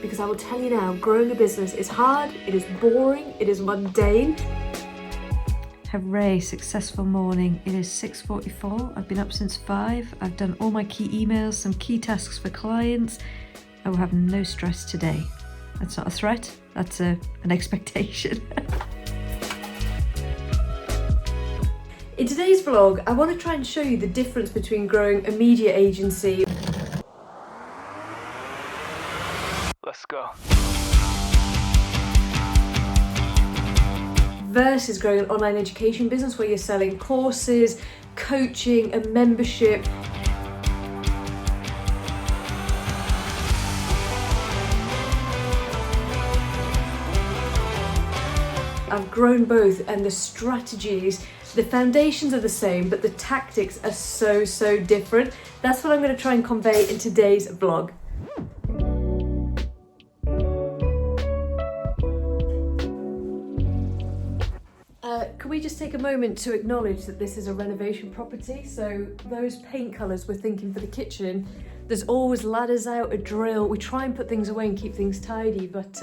because I will tell you now, growing a business is hard, it is boring, it is mundane. Hooray, successful morning. It is 6:44. I've been up since 5. I've done all my key emails, some key tasks for clients. I will have no stress today. That's not a threat, that's an expectation. In today's vlog, I want to try and show you the difference between growing a media agency. Let's go. Versus growing an online education business where you're selling courses, coaching, a membership. I've grown both, and the strategies, the foundations are the same, but the tactics are so different. That's what I'm going to try and convey in today's vlog. Can we just take a moment to acknowledge that this is a renovation property? So those paint colours we're thinking for the kitchen, there's always ladders out, a drill. We try and put things away and keep things tidy, but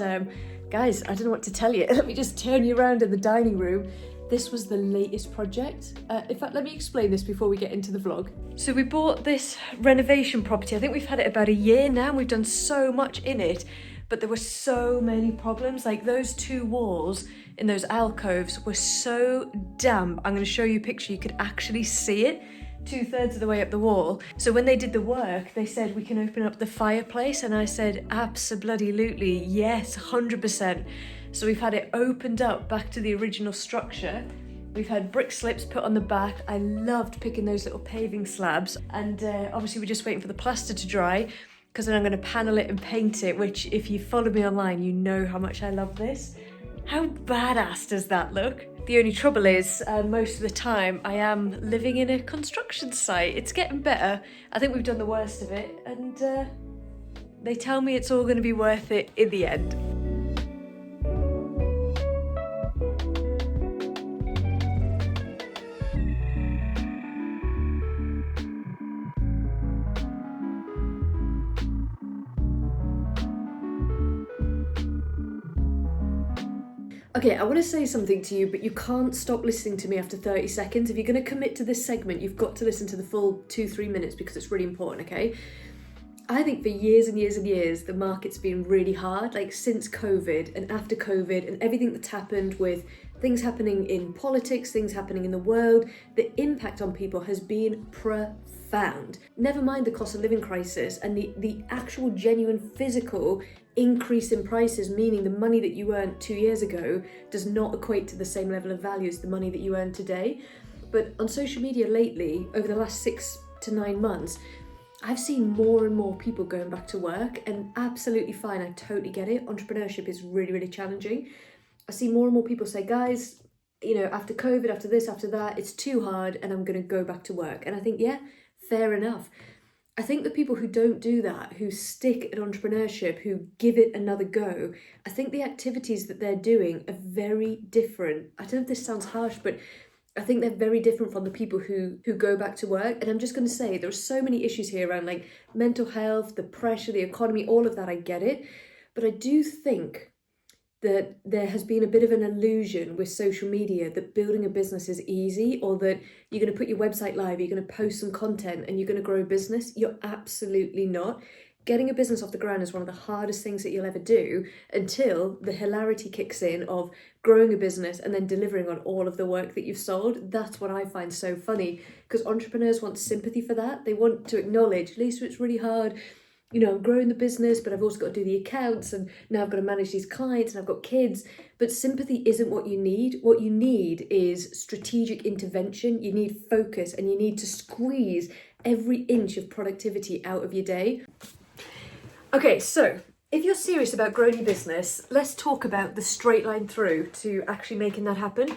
guys, I don't know what to tell you. Let me just turn you around in the dining room. This was the latest project. In fact, let me explain this before we get into the vlog. So we bought this renovation property. I think we've had it about a year now, and we've done so much in it, but there were so many problems. Like those two walls in those alcoves were so damp. I'm going to show you a picture. You could actually see it 2/3 of the way up the wall. So when they did the work, they said we can open up the fireplace, and I said absolutely yes, 100%. So we've had it opened up back to the original structure. We've had brick slips put on the back. I loved picking those little paving slabs, and obviously we're just waiting for the plaster to dry, because then I'm going to panel it and paint it, which if you follow me online, you know how much I love this. How badass does that look? The only trouble is, most of the time I am living in a construction site. It's getting better. I think we've done the worst of it, and they tell me it's all going to be worth it in the end. Okay, I want to say something to you, but you can't stop listening to me after 30 seconds. If you're going to commit to this segment, you've got to listen to the full 2-3 minutes, because it's really important, okay? I think for years and years and years, the market's been really hard, like since COVID and after COVID and everything that's happened with things happening in politics, things happening in the world, the impact on people has been profound. Never mind the cost of living crisis and the actual genuine physical increase in prices, meaning the money that you earned 2 years ago does not equate to the same level of value as the money that you earn today. But on social media lately, over the last 6 to 9 months, I've seen more and more people going back to work, and absolutely fine, I totally get it. Entrepreneurship is really challenging. I see more and more people say, guys, you know, after COVID, after this, after that, it's too hard and I'm going to go back to work. And I think, yeah, fair enough. I think the people who don't do that, who stick at entrepreneurship, who give it another go, I think the activities that they're doing are very different. I don't know if this sounds harsh, but I think they're very different from the people who go back to work. And I'm just going to say, there are so many issues here around like mental health, the pressure, the economy, all of that, I get it. But I do think that there has been a bit of an illusion with social media that building a business is easy, or that you're going to put your website live, you're going to post some content and you're going to grow a business. You're absolutely not. Getting a business off the ground is one of the hardest things that you'll ever do, until the hilarity kicks in of growing a business and then delivering on all of the work that you've sold. That's what I find so funny, because entrepreneurs want sympathy for that. They want to acknowledge, Lisa, it's really hard. You know, I'm growing the business, but I've also got to do the accounts, and now I've got to manage these clients, and I've got kids. But sympathy isn't what you need. What you need is strategic intervention. You need focus, and you need to squeeze every inch of productivity out of your day. Okay, so if you're serious about growing your business, let's talk about the straight line through to actually making that happen.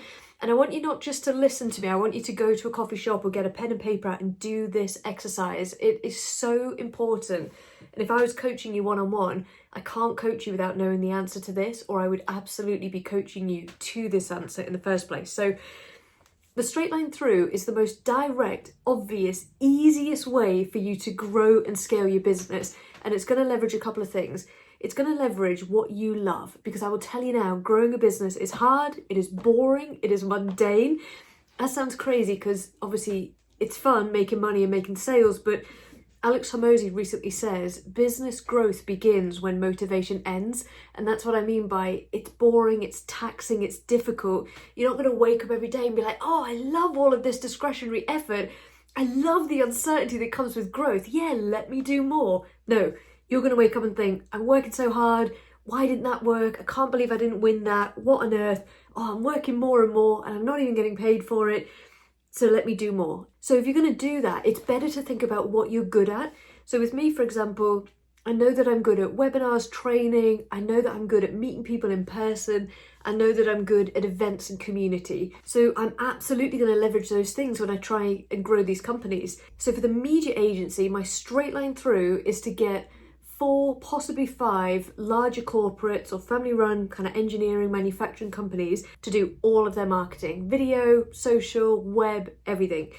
And I want you not just to listen to me, I want you to go to a coffee shop or get a pen and paper out and do this exercise. It is so important. And if I was coaching you one-on-one, I can't coach you without knowing the answer to this, or I would absolutely be coaching you to this answer in the first place. So the straight line through is the most direct, obvious, easiest way for you to grow and scale your business. And it's going to leverage a couple of things. It's going to leverage what you love, because I will tell you now, growing a business is hard, it is boring, it is mundane. That sounds crazy because obviously it's fun making money and making sales, but Alex Hormozy recently says business growth begins when motivation ends, and that's what I mean by it's boring, it's taxing, it's difficult. You're not going to wake up every day and be like, oh, I love all of this discretionary effort. I love the uncertainty that comes with growth. Yeah, let me do more. No, you're going to wake up and think, I'm working so hard. Why didn't that work? I can't believe I didn't win that. What on earth? Oh, I'm working more and more and I'm not even getting paid for it. So let me do more. So if you're going to do that, it's better to think about what you're good at. So with me, for example, I know that I'm good at webinars, training. I know that I'm good at meeting people in person. I know that I'm good at events and community. So I'm absolutely going to leverage those things when I try and grow these companies. So for the media agency, my straight line through is to get 4, possibly 5 larger corporates or family-run kind of engineering, manufacturing companies to do all of their marketing, video, social, web, everything.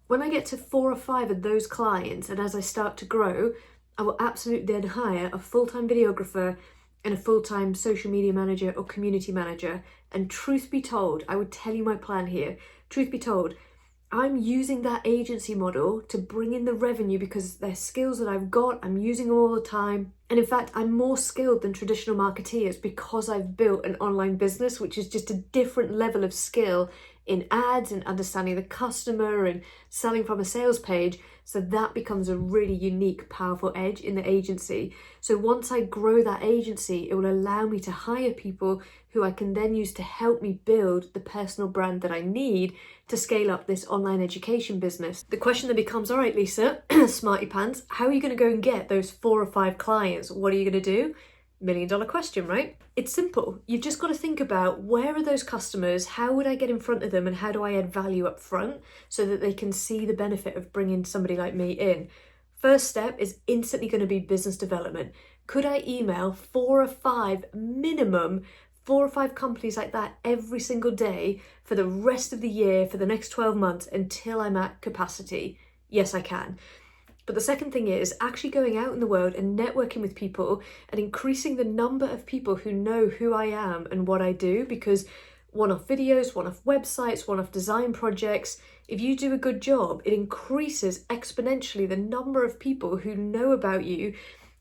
When I get to 4 or 5 of those clients, and as I start to grow, I will absolutely then hire a full-time videographer and a full-time social media manager or community manager. And truth be told, I would tell you my plan here. Truth be told, I'm using that agency model to bring in the revenue because they're skills that I've got, I'm using them all the time. And in fact, I'm more skilled than traditional marketeers because I've built an online business, which is just a different level of skill in ads and understanding the customer and selling from a sales page. So that becomes a really unique, powerful edge in the agency. So once I grow that agency, it will allow me to hire people who I can then use to help me build the personal brand that I need to scale up this online education business. The question then becomes, all right, Lisa, smarty pants, how are you going to go and get those 4 or 5 clients? What are you going to do? $1 million question, right? It's simple. You've just got to think about, where are those customers? How would I get in front of them? And how do I add value up front so that they can see the benefit of bringing somebody like me in? First step is instantly going to be business development. Could I email 4 or 5 minimum, 4 or 5 companies like that every single day for the rest of the year, for the next 12 months until I'm at capacity? Yes, I can. But the second thing is actually going out in the world and networking with people and increasing the number of people who know who I am and what I do, because one-off videos, one-off websites, one-off design projects, if you do a good job, it increases exponentially the number of people who know about you,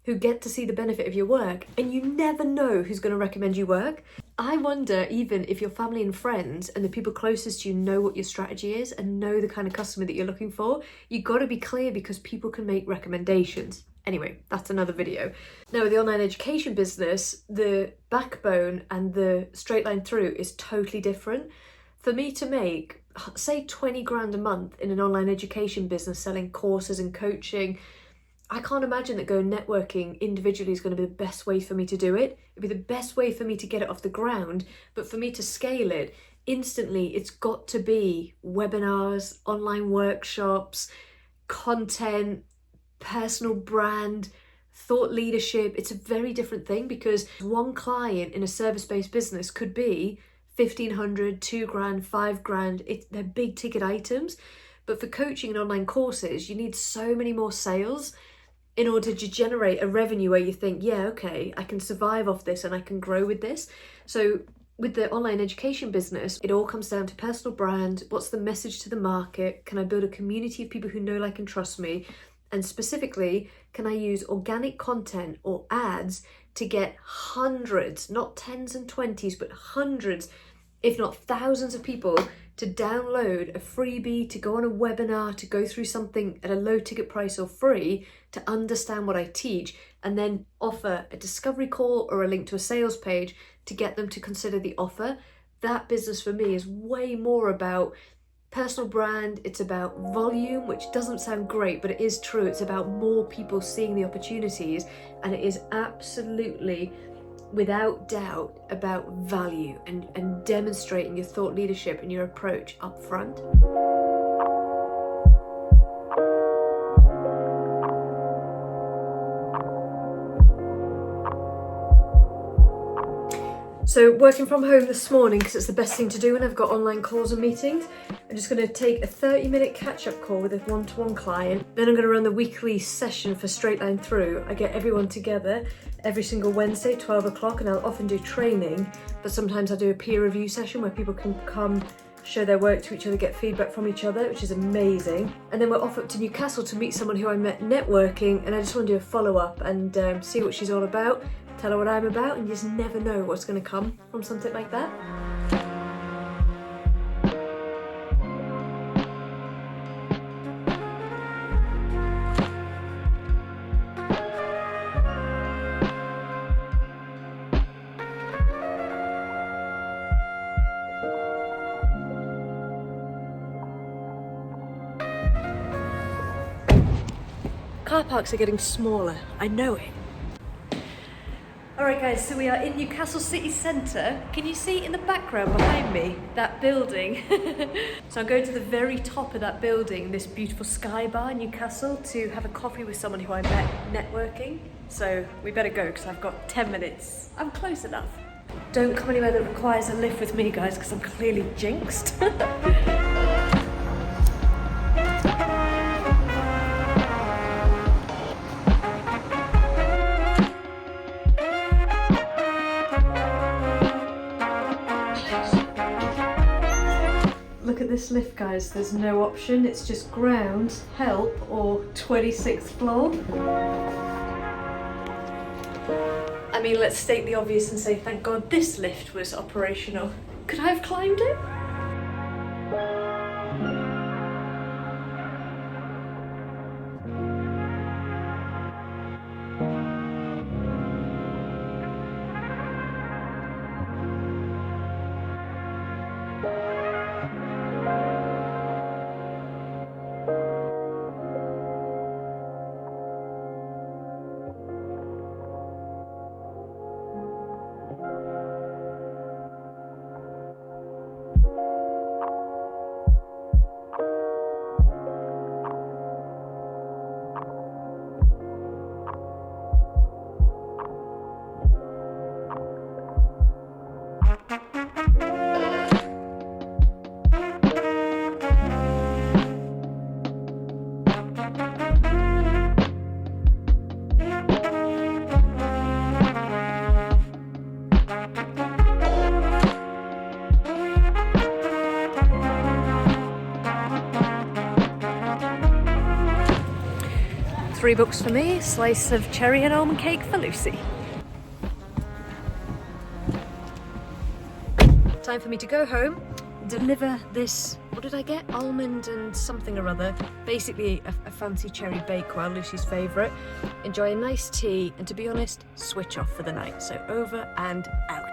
who get to see the benefit of your work, and you never know who's going to recommend you work. I wonder even if your family and friends and the people closest to you know what your strategy is and know the kind of customer that you're looking for. You've got to be clear because people can make recommendations. Anyway, that's another video. Now with the online education business, the backbone and the straight line through is totally different. For me to make, say, 20 grand a month in an online education business selling courses and coaching, I can't imagine that going networking individually is going to be the best way for me to do it. It'd be the best way for me to get it off the ground, but for me to scale it instantly, it's got to be webinars, online workshops, content, personal brand, thought leadership. It's a very different thing because one client in a service-based business could be 1,500, 2 grand, 5 grand. They're big ticket items. But for coaching and online courses, you need so many more sales in order to generate a revenue where you think, yeah, okay, I can survive off this and I can grow with this. So with the online education business, it all comes down to personal brand. What's the message to the market? Can I build a community of people who know, like, and trust me? And specifically, can I use organic content or ads to get hundreds, not 10s and 20s, but hundreds, if not thousands of people to download a freebie, to go on a webinar, to go through something at a low ticket price or free, to understand what I teach, and then offer a discovery call or a link to a sales page to get them to consider the offer. That business for me is way more about personal brand. It's about volume, which doesn't sound great, but it is true. It's about more people seeing the opportunities, and it is absolutely, without doubt, about value and demonstrating your thought leadership and your approach up front. So working from home this morning, because it's the best thing to do when I've got online calls and meetings, I'm just going to take a 30-minute catch-up call with a one-to-one client. Then I'm going to run the weekly session for Straight Line Through. I get everyone together every single Wednesday, 12 o'clock, and I'll often do training, but sometimes I do a peer review session where people can come, show their work to each other, get feedback from each other, which is amazing. And then we're off up to Newcastle to meet someone who I met networking, and I just want to do a follow-up and see what she's all about, tell her what I'm about, and you just never know what's going to come from something like that. Car parks are getting smaller, I know it. Alright guys, so we are in Newcastle city centre. Can you see in the background behind me, that building? So I'm going to the very top of that building, this beautiful sky bar in Newcastle, to have a coffee with someone who I met networking. So we better go because I've got 10 minutes. I'm close enough. Don't come anywhere that requires a lift with me guys, because I'm clearly jinxed. Look at this lift guys, there's no option, it's just ground, help, or 26th floor. I mean, let's state the obvious and say thank God this lift was operational. Could I have climbed it? $3 for me, slice of cherry and almond cake for Lucy. Time for me to go home, deliver this, what did I get? Almond and something or other. Basically a fancy cherry bakewell, Lucy's favourite. Enjoy a nice tea and, to be honest, switch off for the night. So over and out.